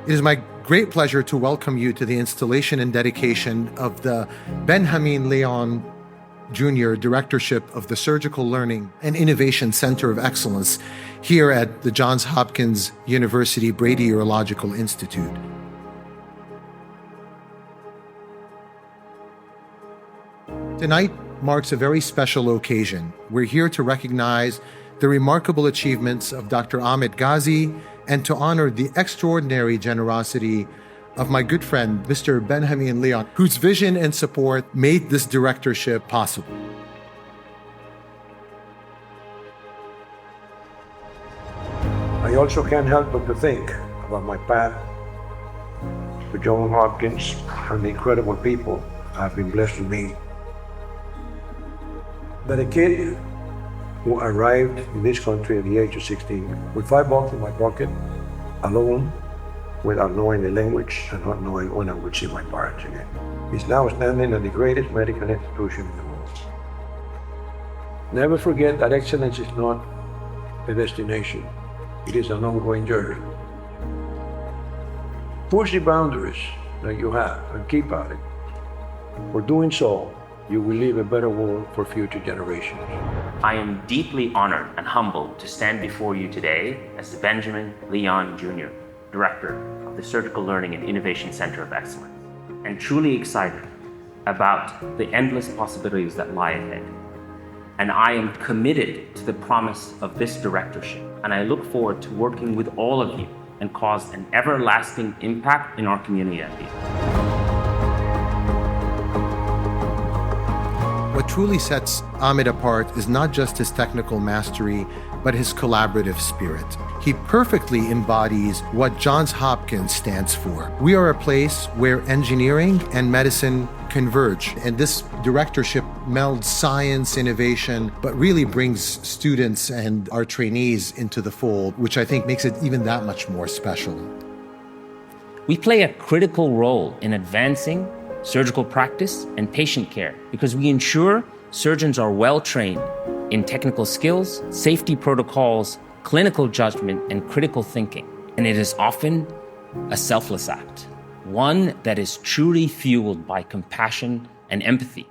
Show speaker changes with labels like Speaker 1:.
Speaker 1: It is my great pleasure to welcome you to the installation and dedication of the Benjamin Leon Jr. Directorship of the Surgical Learning and Innovation Center of Excellence here at the Johns Hopkins University Brady Urological Institute. Tonight marks a very special occasion. We're here to recognize the remarkable achievements of Dr. Ahmed Ghazi and to honor the extraordinary generosity of my good friend, Mr. Benjamin Leon, whose vision and support made this directorship possible.
Speaker 2: I also can't help but to think about my path to Johns Hopkins and the incredible people I've been blessed to meet. That a kid who arrived in this country at the age of 16 with $5 in my pocket, alone, without knowing the language and not knowing when I would see my parents again, is now standing at the greatest medical institution in the world. Never forget that excellence is not a destination. It is an ongoing journey. Push the boundaries that you have and keep at it. For doing so, you will leave a better world for future generations.
Speaker 3: I am deeply honored and humbled to stand before you today as the Benjamin Leon Jr., Director of the Surgical Learning and Innovation Center of Excellence, and truly excited about the endless possibilities that lie ahead. And I am committed to the promise of this directorship, and I look forward to working with all of you and cause an everlasting impact in our community at least.
Speaker 1: What truly sets Ahmed apart is not just his technical mastery, but his collaborative spirit. He perfectly embodies what Johns Hopkins stands for. We are a place where engineering and medicine converge, and this directorship melds science, innovation, but really brings students and our trainees into the fold, which I think makes it even that much more special.
Speaker 3: We play a critical role in advancing surgical practice and patient care because we ensure surgeons are well trained in technical skills, safety protocols, clinical judgment, and critical thinking. And it is often a selfless act, one that is truly fueled by compassion and empathy.